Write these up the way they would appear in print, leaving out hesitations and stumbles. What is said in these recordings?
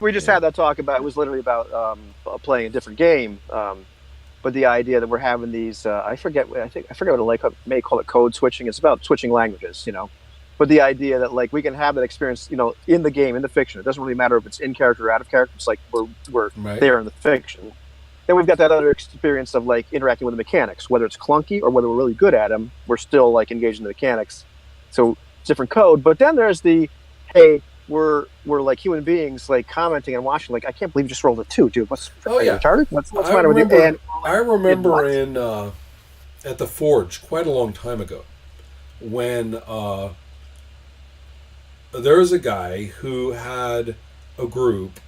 we just had that talk about. It was literally about playing a different game. But the idea that we're having these, I forget what it may call it code switching. It's about switching languages, But the idea that like we can have that experience, in the game, in the fiction. It doesn't really matter if it's in character or out of character. It's like we're Right. there in the fiction. Then we've got that other experience of like interacting with the mechanics, whether it's clunky or whether we're really good at them. We're still like engaged in the mechanics. So it's different code. But then there's the, hey, we're like human beings, like commenting and watching. Like, I can't believe you just rolled a 2, dude. Are you retarded? What's the matter with you? And I remember in at the Forge quite a long time ago when there was a guy who had a group,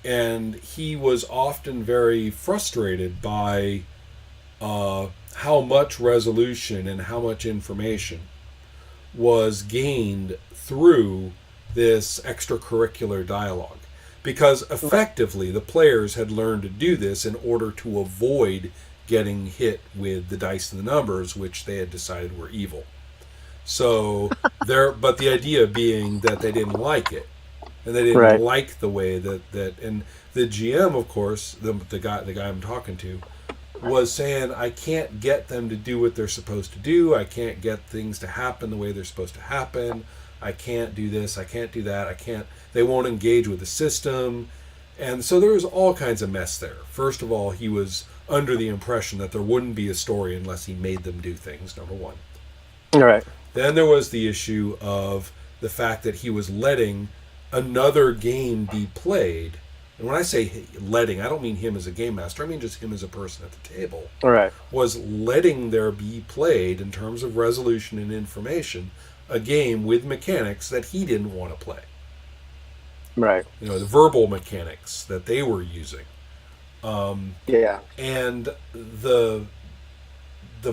and he was often very frustrated by how much resolution and how much information was gained through this extracurricular dialogue. Because effectively, the players had learned to do this in order to avoid getting hit with the dice and the numbers, which they had decided were evil. So but the idea being that they didn't like it, and they didn't like the way that, and the GM, of course, the guy I'm talking to, was saying, I can't get them to do what they're supposed to do. I can't get things to happen the way they're supposed to happen. I can't do this. I can't do that. They won't engage with the system. And so there was all kinds of mess there. First of all, he was under the impression that there wouldn't be a story unless he made them do things, number one. All right. Then there was the issue of the fact that he was letting another game be played. And when I say letting, I don't mean him as a game master. I mean just him as a person at the table. All right. Was letting there be played, in terms of resolution and information, a game with mechanics that he didn't want to play. Right. The verbal mechanics that they were using. Yeah. And the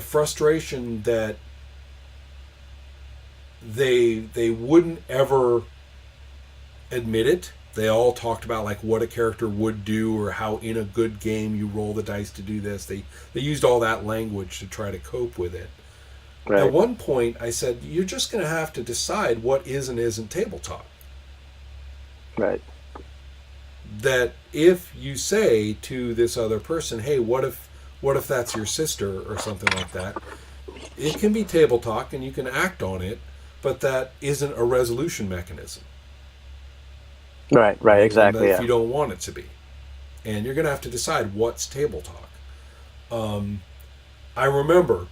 frustration that they wouldn't ever admit it. They all talked about like what a character would do, or how in a good game you roll the dice to do this. They used all that language to try to cope with it. Right. At one point, I said, you're just going to have to decide what is and isn't table talk. Right. That if you say to this other person, hey, what if that's your sister or something like that, it can be table talk and you can act on it, but that isn't a resolution mechanism. Right, exactly. If you don't want it to be. And you're going to have to decide what's table talk. I remember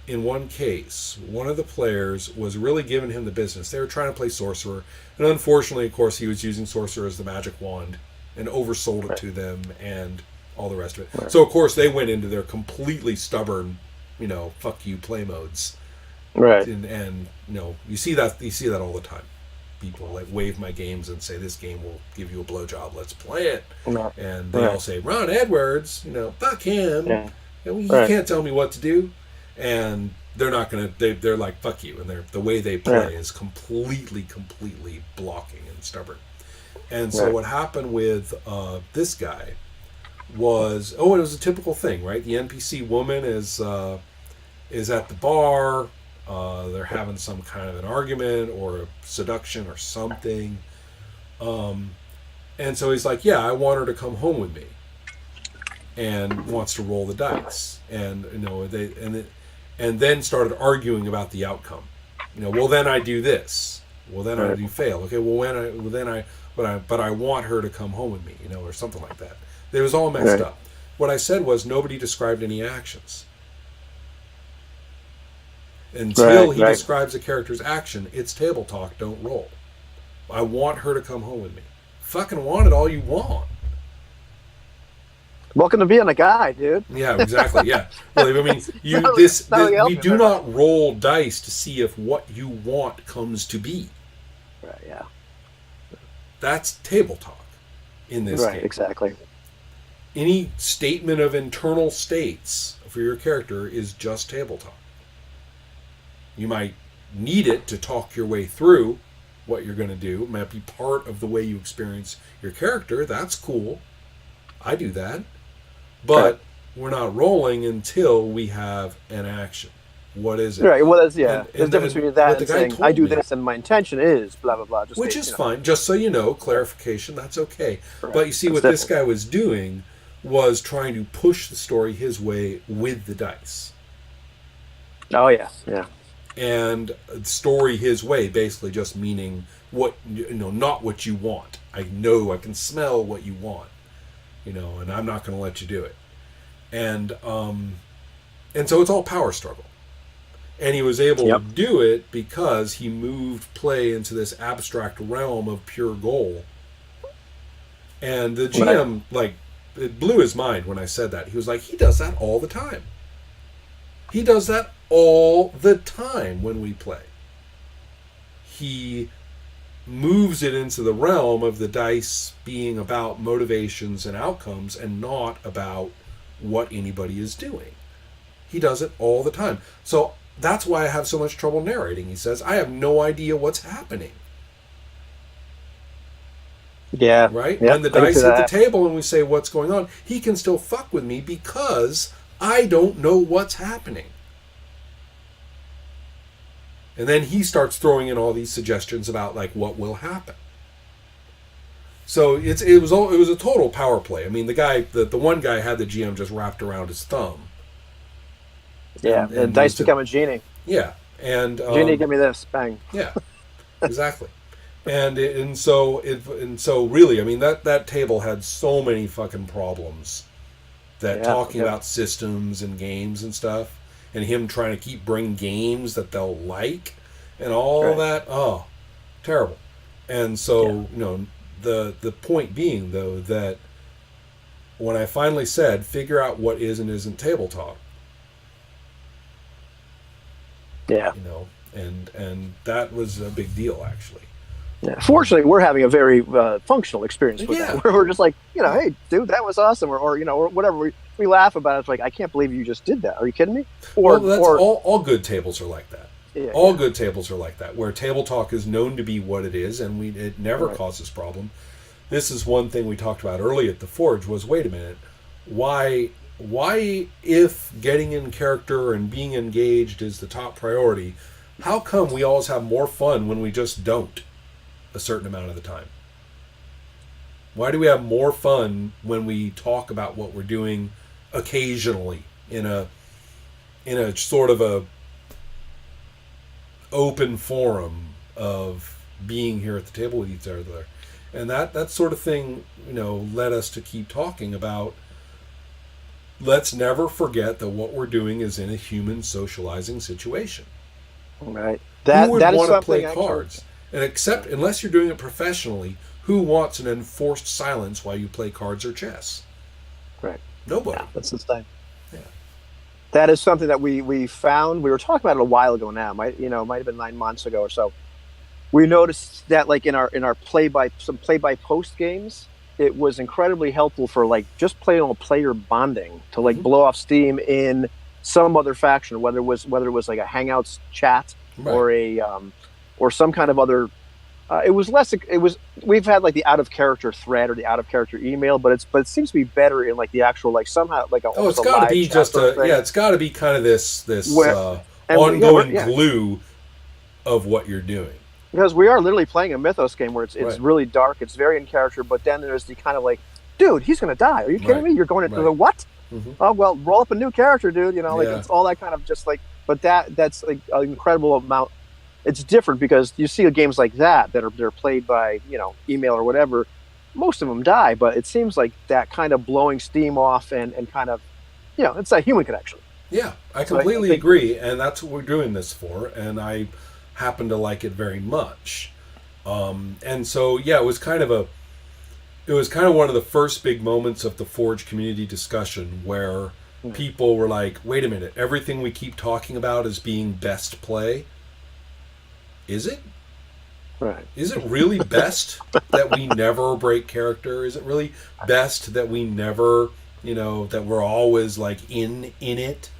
in one case, one of the players was really giving him the business. They were trying to play Sorcerer, and unfortunately, of course, he was using Sorcerer as the magic wand and oversold it to them and all the rest of it. Right. So, of course, they went into their completely stubborn, fuck you play modes. Right. And you see that all the time. People like wave my games and say, this game will give you a blowjob, let's play it. Right. And they all say, Ron Edwards, fuck him. Yeah. You can't tell me what to do. And they're not going to, they're like, fuck you. And the way they play is completely blocking and stubborn. And so what happened with this guy was, it was a typical thing, right? The NPC woman is at the bar. They're having some kind of an argument or a seduction or something. And so he's like, yeah, I want her to come home with me. And wants to roll the dice. And, and then started arguing about the outcome. Well, then I do this. Well, then I do fail. Okay, but I want her to come home with me, or something like that. It was all messed up. What I said was nobody described any actions. Until he describes a character's action, it's table talk, don't roll. I want her to come home with me. Fucking want it all you want. Welcome to being a guy, dude. Yeah, exactly. Yeah. Well, I mean, we do not roll dice to see if what you want comes to be. Right. Yeah. That's table talk in this game. Right. Exactly. Any statement of internal states for your character is just table talk. You might need it to talk your way through what you're going to do. It might be part of the way you experience your character. That's cool. I do that. But we're not rolling until we have an action. What is it? Right. Well, there's And there's a difference and between that what the and guy saying I told do me, this and my intention is blah blah blah. Just which state, is fine, just so you know, clarification, that's okay. Right. But you see, That's what this different. guy was doing was trying to push the story his way with the dice. Oh yeah, yeah, And story his way, basically just meaning what, not what you want. I know, I can smell what you want, and I'm not going to let you do it. And so it's all power struggle. And he was able to do it because he moved play into this abstract realm of pure goal. And the GM, it blew his mind when I said that. He was like, he does that all the time. He does that all the time when we play. He moves it into the realm of the dice being about motivations and outcomes and not about what anybody is doing. He does it all the time. So that's why I have so much trouble narrating. He says, I have no idea what's happening. yeah. Right? Yep, When the dice hit the table and we say what's going on, he can still fuck with me because I don't know what's happening. And then he starts throwing in all these suggestions about what will happen. So it was a total power play. I mean, the one guy had the GM just wrapped around his thumb. Yeah, and dice become a genie. Yeah, and genie, give me this, bang. Yeah, exactly. And so really, I mean, that table had so many fucking problems. That talking about systems and games and stuff, and him trying to keep bringing games that they'll like, and all that. Oh, terrible. And so the point being though that when I finally said figure out what is and isn't table talk. Yeah. And that was a big deal, actually. Yeah. Fortunately, we're having a very functional experience with that. We're just like, hey, dude, that was awesome, or whatever. We laugh about it. It's like, I can't believe you just did that. Are you kidding me? All good tables are like that. Yeah, all good tables are like that, where table talk is known to be what it is, and it never causes problem. This is one thing we talked about early at the Forge was, wait a minute, why if getting in character and being engaged is the top priority, how come we always have more fun when we just don't a certain amount of the time? Why do we have more fun when we talk about what we're doing occasionally in a sort of a open forum of being here at the table with each other? And that sort of thing, led us to keep talking about, let's never forget that what we're doing is in a human socializing situation. Right. Who would want to play cards? And unless you're doing it professionally, who wants an enforced silence while you play cards or chess? Right. Nobody. Yeah, that's the thing. Yeah. That is something that we found. We were talking about it a while ago now. Might have been 9 months ago or so. We noticed that in our play by post games, it was incredibly helpful for just player bonding to blow off steam in some other faction, whether it was like a Hangouts chat or or some kind of other. It was we've had the out of character thread or the out of character email, but it seems to be better in the actual somehow it's got to be just it's got to be kind of this ongoing glue of what you're doing. Because we are literally playing a Mythos game where it's really dark, it's very in character, but then there's the kind of dude, he's going to die. Are you kidding me? You're going into the what? Mm-hmm. Oh, well, roll up a new character, dude. It's all that kind of just but that's an incredible amount. It's different because you see games like that they're played by, email or whatever. Most of them die, but it seems like that kind of blowing steam off and kind of, it's a human connection. Yeah, I completely agree. And that's what we're doing this for. And I happen to like it very much. And so, it was kind of one of the first big moments of the Forge community discussion where people were like, wait a minute, everything we keep talking about as being best play, is it? Right. Is it really best that we never break character? Is it really best that we never, that we're always in it?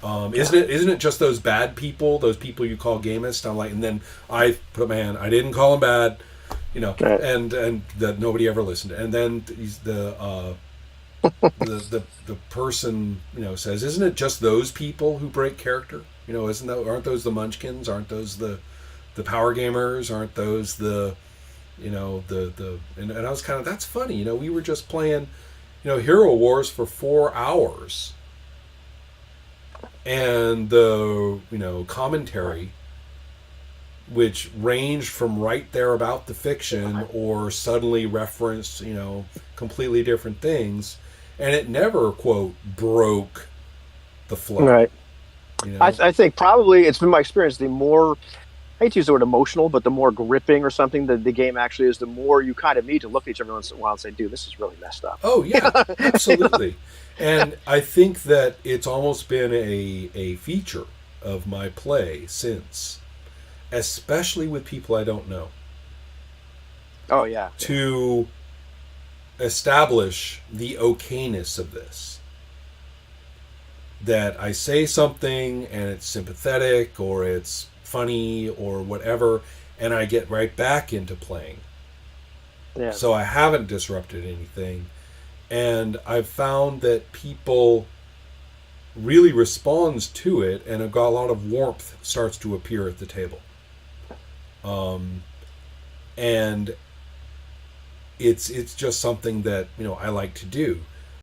Isn't it just those bad people, those people you call gamists? I'm like, and then I put up my hand. I didn't call them bad, and that nobody ever listened. And then the person says, isn't it just those people who break character? You know, aren't those the Munchkins? Aren't those the Power Gamers? Aren't those the, you know, and I was kind of, that's funny. You know, we were just playing, you know, Hero Wars for 4 hours, and the, you know, commentary, which ranged from right there about the fiction or suddenly referenced, you know, completely different things, and it never, quote, broke the flow. Right. You know? I think probably it's been my experience. The more, I hate to use the word emotional, but the more gripping or something that the game actually is, the more you kind of need to look at each other once in a while and say, "Dude, this is really messed up." Oh yeah, absolutely. And I think that it's almost been a feature of my play since, especially with people I don't know, Oh yeah. to establish the okayness of this. That I say something and it's sympathetic or it's funny or whatever, and I get right back into playing. Yeah. So I haven't disrupted anything. And I've found that people really responds to it, and a lot of warmth starts to appear at the table. And it's just something that, you know, I like to do.